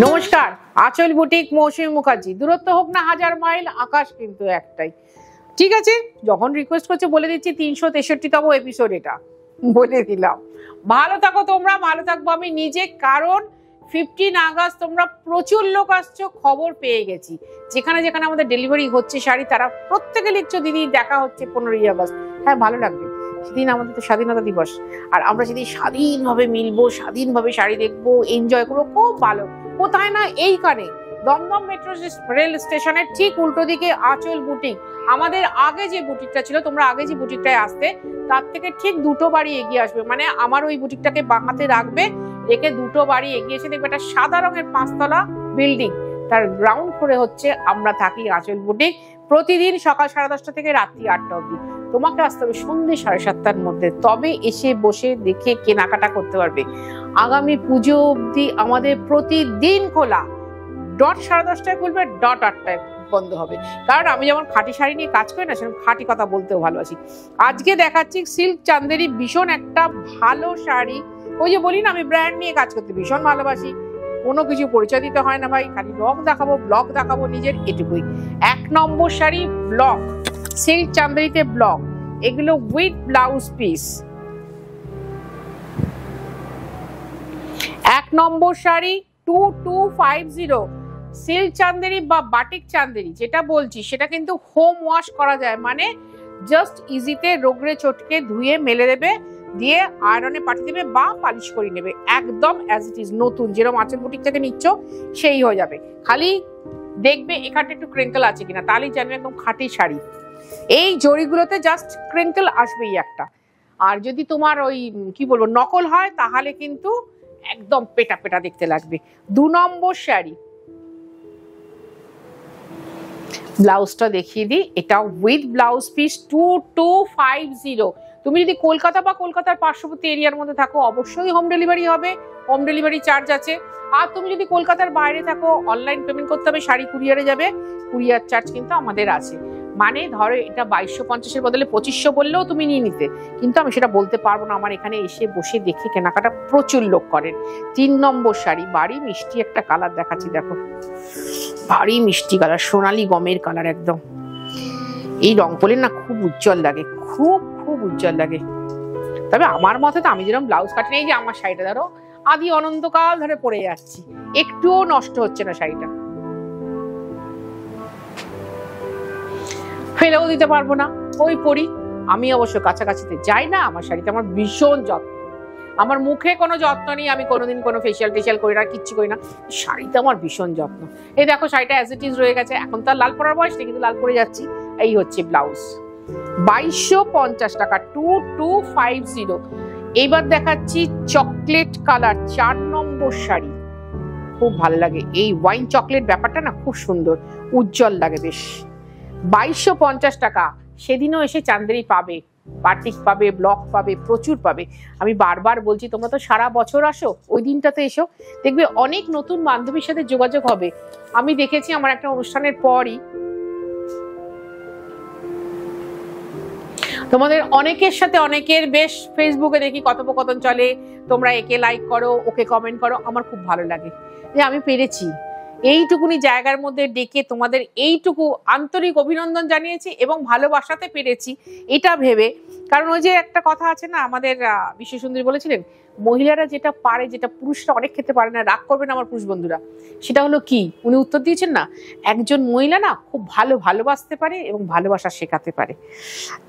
নমস্কার, আঁচল বুটিক, মৌসুমী মুখার্জি। দূরত্ব হোক না 1000 মাইল, আকাশ কিন্তু একটাই। ঠিক আছে, যখন রিকোয়েস্ট করছে বলে দিচ্ছি 363তম এপিসোড, এটা বলে দিলাম। ভালো থাকো তোমরা, ভালো থাকবো আমি নিজে, কারণ 15 আগস্ট তোমরা প্রচুর লোক আসছো, খবর পেয়ে গেছি। যেখানে যেখানে আমাদের ডেলিভারি হচ্ছে শাড়ি, তারা প্রত্যেকে লিখছো দিদি দেখা হচ্ছে 15ই আগস্ট। হ্যাঁ, ভালো লাগবে। সেদিন আমাদের তো স্বাধীনতা দিবস, আর আমরা সেদিন স্বাধীনভাবে মিলবো, স্বাধীনভাবে শাড়ি দেখবো, এনজয় করবো, খুব ভালো। কোথায় না, এইখানে দমদম মেট্রো রেল স্টেশনের ঠিক উল্টো দিকে আঁচল বুটিক। আমাদের আগে যে বুটিকটা ছিল, তোমরা আগে যে বুটিকটায় আসতে, তার থেকে ঠিক 2টো বাড়ি এগিয়ে আসবে। মানে আমার ওই বুটিকটাকে বাঁ হাতে রাখবে, রেখে 2টো বাড়ি এগিয়ে এসে দেখবে একটা সাদা রঙের 5তলা বিল্ডিং, তার গ্রাউন্ড ফ্লোরে হচ্ছে আমরা থাকি, আঁচল বুটিক। প্রতিদিন সকাল 10:30 থেকে রাত্রি 8টা অবধি। তোমাকে আসতে হবে সন্ধ্যে 7:30টার মধ্যে, তবে এসে বসে দেখে কেনাকাটা করতে পারবে। আগামী পুজো অবধি আমাদের প্রতিদিন খোলা, ডট 10:30টায় খুলবে, ডট 8টায় বন্ধ হবে। কারণ আমি যেমন খাঁটি শাড়ি নিয়ে কাজ করি না, সেরকম খাঁটি কথা বলতেও ভালোবাসি। আজকে দেখাচ্ছি সিল্ক চান্দেরি, ভীষণ একটা ভালো শাড়ি। ওই যে বলি না, আমি ব্র্যান্ড নিয়ে কাজ করতে ভীষণ ভালোবাসি। কোনো কিছু পরিচয় দিতে হয় না ভাই, খালি রং দেখাবো, ব্লক দেখাবো নিজের, এটুকুই। 1 নম্বর শাড়ি ব্লক, সিল্ক চান্দেরিতে ব্লক, এগুলো with blouse piece. 1 number sari 2250। Silk Chanderi বা বাটিক চান্দেরি যেটা বলছি, সেটা কিন্তু হোম ওয়াশ করা যায়। মানে জাস্ট ইজিতে রোগড়ে চটকে ধুয়ে মেলে দেবে, দিয়ে আয়রনে পাঠিয়ে দেবে বা পালিশ করে নেবে, একদম অ্যাজ ইট ইজ, নতুন যেরকম আঁচল বুটিক থেকে নিচ্ছ সেই হয়ে যাবে। খালি দেখবে এখানটা একটু ক্রিঙ্কেল আছে কিনা, তাহলেই জানবে একদম খাঁটি শাড়ি। এই জড়িগুলোতে জাস্ট ক্রিঙ্কেল আসবেই একটা। আর যদি তোমার ওই কি বলবো নকল হয়, তাহলে কিন্তু একদম পেটা পেটা দেখতে লাগবে। 2 নম্বর শাড়ি, ব্লাউজটা দেখিয়ে দিই, এটা উইথ ব্লাউজ পিস 2250। তুমি যদি কলকাতা বা কলকাতার পার্শ্ববর্তী এরিয়ার মধ্যে থাকো, অবশ্যই হোম ডেলিভারি হবে, হোম ডেলিভারি চার্জ আছে। আর তুমি যদি কলকাতার বাইরে থাকো, অনলাইন পেমেন্ট করতে হবে, শাড়ি কুরিয়ারে যাবে, কুরিয়ার চার্জ কিন্তু আমাদের আছে। মানে ধরো এটা 2250-এর বদলে 2500 বললেও তুমি নিয়ে নিতে, কিন্তু আমি সেটা বলতে পারবো না। আমার এখানে এসে বসে দেখে কেনাকাটা প্রচুর লোক করেন। 3 নম্বর শাড়ি, বাড়ি মিষ্টি একটা কালার দেখাচ্ছি, দেখো ভারী মিষ্টি কালার, সোনালী গমের কালার একদম। এই রং পরলে না খুব উজ্জ্বল লাগে, খুব খুব উজ্জ্বল লাগে। তবে আমার মতে তো, আমি যেরকম ব্লাউজ কাটি, এই যে আমার শাড়িটা ধরো আদি অনন্তকাল ধরে পরে যাচ্ছি, একটুও নষ্ট হচ্ছে না শাড়িটা, ফেলেও দিতে পারবো না, ওই পরি। আমি অবশ্য কাছাকাছিতে যাই না, আমার শাড়িতে আমার ভীষণ যত্ন। আমার মুখে কোনো যত্ন নেই, আমি কোনোদিন কোনো ফেশিয়াল টেশিয়াল করি না, কিচ্ছু করি না। শাড়িতে আমার ভীষণ যত্ন। এই দেখো শাড়িটা অ্যাজ ইট ইজ রয়ে গেছে, এখন তো আর লাল পরার বয়স নেই, কিন্তু লাল পরে যাচ্ছি। এই হচ্ছে ব্লাউজ, 2250 টাকা, 2250। এইবার দেখাচ্ছি চকলেট কালার 4 নম্বর শাড়ি, খুব ভালো লাগে। এই ওয়াইন চকলেট ব্যাপারটা না খুব সুন্দর, উজ্জ্বল লাগে বেশ। 2250 টাকা। সেদিনও এসে চান্দেরি পাবে, বাটিক পাবে, ব্লক পাবে, প্রচুর পাবে। আমি বারবার বলছি, তোমরা তো সারা বছর আসো, ওই দিনটাতে এসো, দেখবে অনেক নতুন বান্ধবীর সাথে যোগাযোগ হবে। আমি দেখেছি আমার একটা অনুষ্ঠানের পরই তোমাদের অনেকের সাথে অনেকের বেশ ফেসবুকে দেখি কথোপকথন চলে, তোমরা একে লাইক করো, ওকে কমেন্ট করো। আমার খুব ভালো লাগে যে আমি পেরেছি এইটুকুনি জায়গার মধ্যে ডেকে তোমাদের এইটুকু আন্তরিক অভিনন্দন জানিয়েছি এবং ভালোবাসাতে পেরেছি, এটা ভেবে। কারণ ওই যে একটা কথা আছে না, আমাদের বিশ্বসুন্দরী বলেছিলেন, মহিলারা যেটা পারে, যেটা পুরুষরা অনেক ক্ষেত্রে পারে না, রাগ করবে না আমার পুরুষ বন্ধুরা, সেটা হলো কি, উনি উত্তর দিয়েছেন না, একজন মহিলা না খুব ভালোবাসতে পারে এবং ভালোবাসা শেখাতে পারে।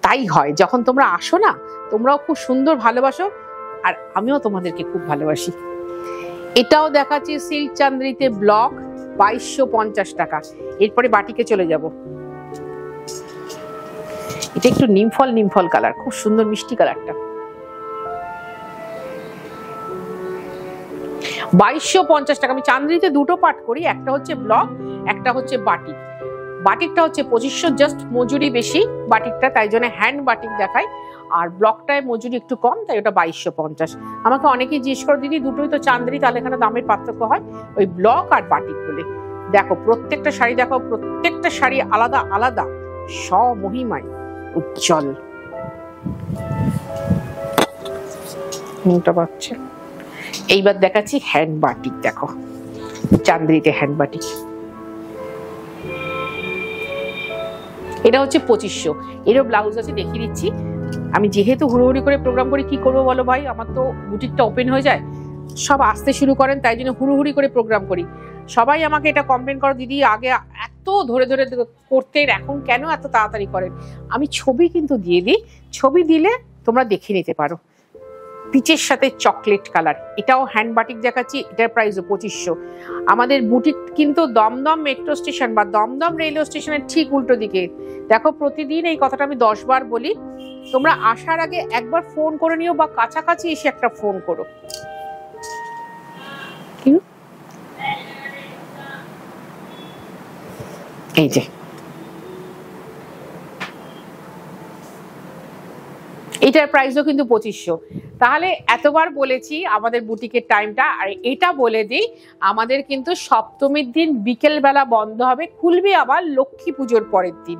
তাই হয়, যখন তোমরা আসো না, তোমরাও খুব সুন্দর ভালোবাসো, আর আমিও তোমাদেরকে খুব ভালোবাসি। এটাও দেখাচ্ছি সিল্ক চান্দেরিতে ব্লক, 2250 টাকা। এরপরে বাটিকে চলে যাব। এটা একটু নিমফল কালার, খুব সুন্দর মিষ্টি কালারটা, 2250 টাকা। আমি চান্দেরিতে 2টো পার্ট করি, একটা হচ্ছে ব্লক, একটা হচ্ছে বাটিক। বাটিকটা হচ্ছে 2500, জাস্ট মজুরি বেশি বাটিকটা, তাই জন্য হ্যান্ড বাটিক দেখাই। আর ব্লকটায় মজুরি একটু কম, তাই ওটা 2250। আমাকে অনেকেই জিজ্ঞেস করে, দিদি দুটোই তো চান্দেরি, তাহলে এখানে দামের পার্থক্য হয়? ওই ব্লক আর বাটিক বলে। দেখো প্রত্যেকটা শাড়ি, দেখো প্রত্যেকটা শাড়ি আলাদা আলাদা, স্বমহিমায় উজ্জ্বল। মুখটা পাচ্ছে। এইবার দেখাচ্ছি হ্যান্ড বাটিক। দেখো চান্দ্রিতে হ্যান্ড বাটিক, এটা হচ্ছে 2500। এরও ব্লাউজ আছে, দেখিয়ে দিচ্ছি। আমি যেহেতু হুড়োহুড়ি করে প্রোগ্রাম করি, কি করবো বলো ভাই, আমার তো বুটিকটা ওপেন হয়ে যায়, সব আসতে শুরু করেন, তাই জন্য হুড়োহুড়ি করে প্রোগ্রাম করি। সবাই আমাকে এটা কমপ্লেন করো, দিদি আগে এত ধরে ধরে করতেন, এখন কেন এত তাড়াতাড়ি করেন। আমি ছবি কিন্তু দিয়ে দিই, ছবি দিলে তোমরা দেখে নিতে পারো। পিচের সাথে চকলেট কালার, এটাও হ্যান্ড বাটিক দেখাচ্ছি, এটার প্রাইসও 2500। আমাদের বুটিক কিন্তু দমদম মেট্রো স্টেশন বা দমদম রেলওয়ে স্টেশনের ঠিক উল্টো দিকে। দেখো প্রতিদিন এই কথাটা আমি 10 বার বলি, তোমরা আসার আগে একবার ফোন করে নিও বা কাছাকাছি এসে একটা ফোন করো। এই যে এটার প্রাইসও কিন্তু 2500। তাহলে এতবার বলেছি আমাদের বুটিকের টাইমটা, আর এটা বলে দিই আমাদের কিন্তু সপ্তমীর দিন বিকেল বেলা বন্ধ হবে, খুলবে আবার লক্ষ্মী পুজোর পরের দিন।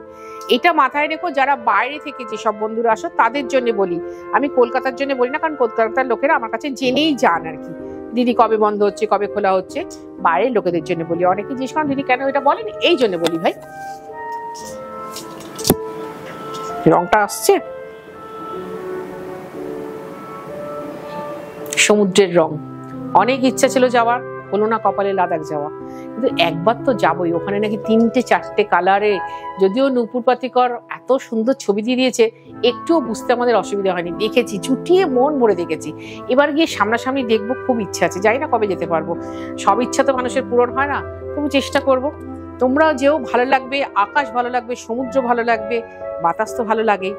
এটা মাথায় রেখো, যারা বাইরে থেকে যেসব বন্ধুরা আসো তাদের জন্য বলি, আমি কলকাতার জন্য বলি না, কারণ কলকাতার লোকেরা আমার কাছে জেনেই যান আর কি, দিদি কবে বন্ধ হচ্ছে কবে খোলা হচ্ছে, বাইরের লোকেদের জন্য বলি। অনেকে জিজ্ঞেস করেন দিদি কেন এটা বলেন, এই জন্য বলি ভাই। রংটা আসছে সমুদ্রের রং, অনেক ইচ্ছা ছিল যাওয়ার, হলো না কপালে লাদাখ যাওয়া, কিন্তু একবার তো যাবোই। ওখানে নাকি 3-4টে কালারে, যদিও নূপুর পাতিকর এত সুন্দর ছবি দিয়ে দিয়েছে, একটুও বুঝতে আমাদের অসুবিধা হয়নি, দেখেছি চুটিয়ে মন ভরে দেখেছি। এবার গিয়ে সামনাসামনি দেখবো, খুব ইচ্ছা আছে, জানি না কবে যেতে পারবো। সব ইচ্ছা তো মানুষের পূরণ হয় না, তবু চেষ্টা করব। তোমরাও যেও, ভালো লাগবে, আকাশ ভালো লাগবে, সমুদ্র ভালো লাগবে, বাতাস তো ভালো লাগে।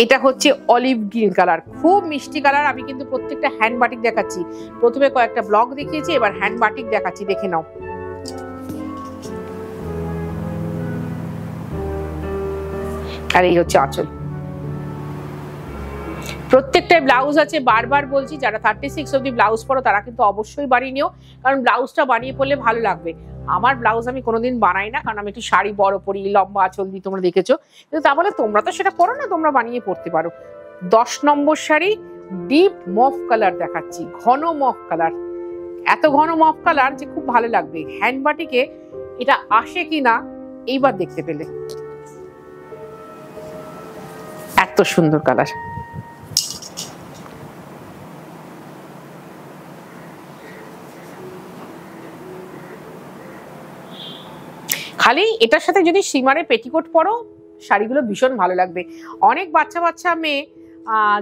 এটা হচ্ছে অলিভ গ্রিন কালার, খুব মিষ্টি কালার। আমি কিন্তু প্রত্যেকটা হ্যান্ড বাটিক দেখাচ্ছি, প্রথমে কয়েকটা ব্লক দেখিয়েছি, এবার হ্যান্ড বাটিক দেখাচ্ছি, দেখে নাও। আর এই হচ্ছে আঁচল। প্রত্যেকটা ব্লাউজ আছে, বারবার বলছি যারা 36 অব্দি ব্লাউজ পরো তারা কিন্তু অবশ্যই বানিয়ে নিও, কারণ ব্লাউজটা বানিয়ে পড়লে ভালো লাগবে। আমার ব্লাউজ আমি কোনোদিন বানাই না, কারণ আমি একটু শাড়ি বড় পরি, লম্বা আঁচল দিই, তোমরা দেখেছো। কিন্তু তা বলে তোমরা তো সেটা করো না, তোমরা বানিয়ে পড়তে পারো। 10 নম্বর শাড়ি, ডিপ মফ কালার দেখাচ্ছি, ঘন মফ কালার, এত ঘন মফ কালার যে খুব ভালো লাগবে। হ্যান্ড বাটিকে এটা আসে কিনা এইবার দেখতে পেলে, এত সুন্দর কালার। খালি এটার সাথে যদি সীমারে পেটিকোট পরো, শাড়িগুলো ভীষণ ভালো লাগবে। অনেক বাচ্চা বাচ্চা মেয়ে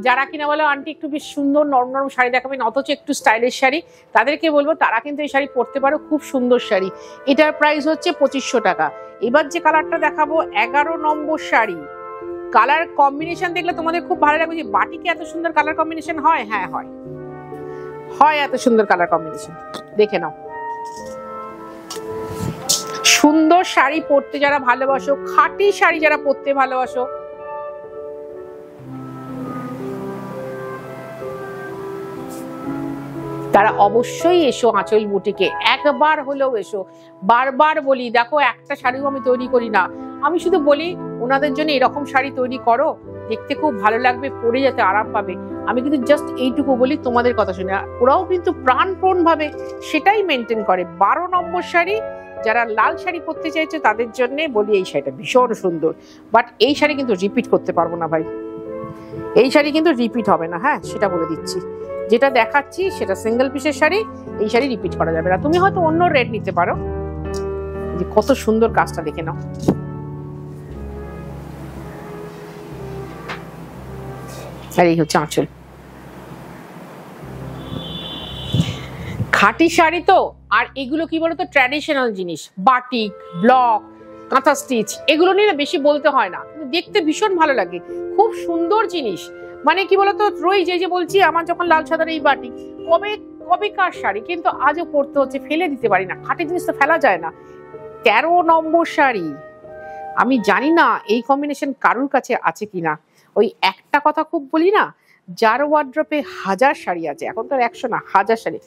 যারা কিনা বলো আন্টি একটু বেশ সুন্দর নরম নরম শাড়ি দেখাবেন, অথচ একটু স্টাইলিশ শাড়ি, তাদেরকে বলবো তারা কিন্তু এই শাড়ি পরতে পারো, খুব সুন্দর শাড়ি। এটার প্রাইস হচ্ছে 2500 টাকা। এবার যে কালারটা দেখাবো 11 নম্বর শাড়ি, কালার কম্বিনেশন দেখলে তোমাদের খুব ভালো লাগবে। যে বাটিকে এত সুন্দর কালার কম্বিনেশন হয়, হ্যাঁ হয়, এত সুন্দর কালার কম্বিনেশন, দেখে নাও। সুন্দর শাড়ি পরতে যারা ভালোবাসো, খাঁটি শাড়ি যারা পরতে ভালোবাসো, তারা অবশ্যই এসো আঁচল বুটিকে, একবার হলেও এসো। বারবার বলি, দেখো একটা শাড়িও আমি তৈরি করি না, আমি শুধু বলি ওনাদের জন্য এরকম শাড়ি তৈরি করো, দেখতে খুব ভালো লাগবে, পরে যেতে আরাম পাবে। আমি কিন্তু জাস্ট এইটুকু বলি তোমাদের কথা শুনে, ওরাও কিন্তু প্রাণপণ ভাবে সেটাই মেনটেন করে। 12 নম্বর শাড়ি, যারা লাল শাড়ি পরতে চাইছে তাদের জন্য বলি এই শাড়িটা ভীষণ সুন্দর, বাট এই শাড়ি কিন্তু রিপিট করতে পারবো না ভাই, এই শাড়ি কিন্তু রিপিট হবে না, হ্যাঁ সেটা বলে দিচ্ছি। যেটা দেখাচ্ছি সেটা সিঙ্গেল পিসের শাড়ি, এই শাড়ি রিপিট করা যাবে না। তুমি হয়তো অন্য রেট নিতে পারো। যে কত সুন্দর কাজটা দেখে নাও। আর এই হচ্ছে আঁচল। খাঁটি শাড়ি তো, আর এগুলো কি বলতো ট্র্যাডিশনাল জিনিস, বাটিক, ব্লক, কাঁথা স্টিচ, এগুলো নিয়ে বেশি বলতে হয় না, দেখতে ভীষণ ভালো লাগে, খুব সুন্দর জিনিস। মানে কি বলতো, রোজ যে বলছি আমার যখন লাল সাদার এই বাটিক, কবেকার শাড়ি, কিন্তু আজও পরতে হচ্ছে, ফেলে দিতে পারি না, খাঁটি জিনিস তো ফেলা যায় না। 13 নম্বর শাড়ি, আমি জানি না এই কম্বিনেশন কারুর কাছে আছে কিনা। ওই একটা কথা খুব বলি না, যার ওয়ার্ড্রপে 1000 শাড়ি আছে, এখন তো 100 না 1000 শাড়ি,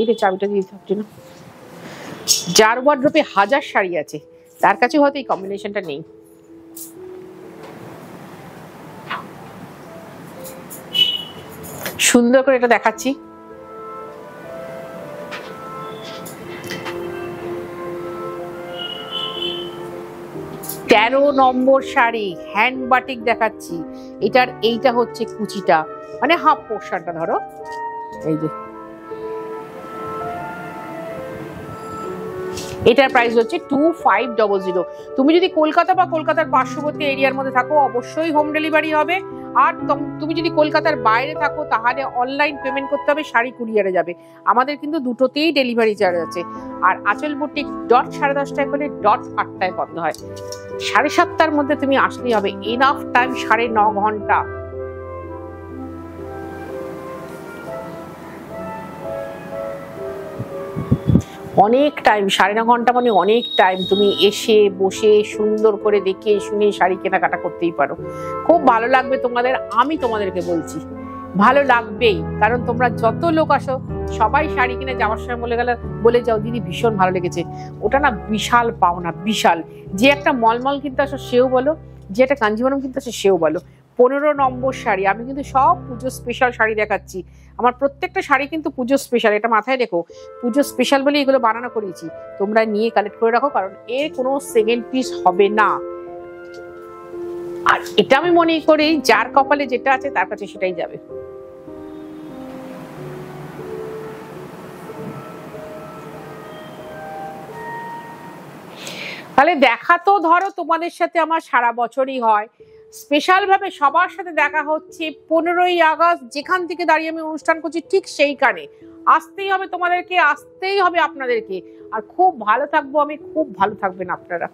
এইটা চাবিটা দিয়ে থাকছে না, যার ওয়ার্ড্রপে 1000 শাড়ি আছে তার কাছে হয়তো এই কম্বিনেশনটা নেই। সুন্দর করে এটা দেখাচ্ছি। তেরো নম্বর শাড়ি, হ্যান্ড বাটিক দেখাচ্ছি। এটার এইটা হচ্ছে কুচিটা, মানে হাফ পোর্শনটা ধরো, এই যে এটার প্রাইস হচ্ছে 2500। তুমি যদি কলকাতা বা কলকাতার পার্শ্ববর্তী এরিয়ার মধ্যে থাকো অবশ্যই হোম ডেলিভারি হবে। আর তুমি যদি কলকাতার বাইরে থাকো তাহলে অনলাইন পেমেন্ট করতে হবে, শাড়ি কুরিয়ারে যাবে। আমাদের কিন্তু দুটোতেই ডেলিভারি চার্জ আছে। আর আঁচল বুটিক ডট 10:30টায় করে ডট 8টায় বন্ধ হয়। 7:30টার মধ্যে তুমি আসলেই হবে, এনাফ টাইম, 9.5 ঘন্টা। অনেক টাইম, 9.5 ঘন্টা মানে অনেক টাইম। তুমি এসে বসে সুন্দর করে দেখে শুনে শাড়ি কেনাকাটা করতেই পারো। খুব ভালো লাগবে তোমাদের, আমি তোমাদেরকে বলছি ভালো লাগবেই। কারণ তোমরা যত লোক আসো সবাই শাড়ি কিনে যাওয়ার সময় বলে যাও দিদি ভীষণ ভালো লেগেছে। ওটা না বিশাল পাওনা, বিশাল। যে একটা মলমল কিনতে আসো সেও বলো, যে একটা কাঞ্জিভরম কিনতে আসো সেও বলো। 15 নম্বর শাড়ি। আমি কিন্তু সব পুজো স্পেশাল শাড়ি দেখাচ্ছি। আমার প্রত্যেকটা শাড়ি কিন্তু পুজো স্পেশাল, এটা মাথায় রেখো। পুজো স্পেশাল বলে এগুলো বানানো করেছি, তোমরা নিয়ে কালেক্ট করে রাখো, কারণ এর কোনো সেকেন্ড পিস হবে না। আর এটা আমি মনে করি যার কপালে যেটা আছে তার কাছে সেটাই যাবে। তাহলে দেখা তো ধরো তোমাদের সাথে আমার সারা বছরই হয়, স্পেশাল ভাবে সবার সাথে দেখা হচ্ছে 15ই আগস্ট, যেখান থেকে দাঁড়িয়ে আমি অনুষ্ঠান করছি ঠিক সেইখানে। আসতেই হবে তোমাদেরকে, আসতেই হবে আপনাদেরকে। আর খুব ভালো থাকবো আমি, খুব ভালো থাকবেন আপনারা।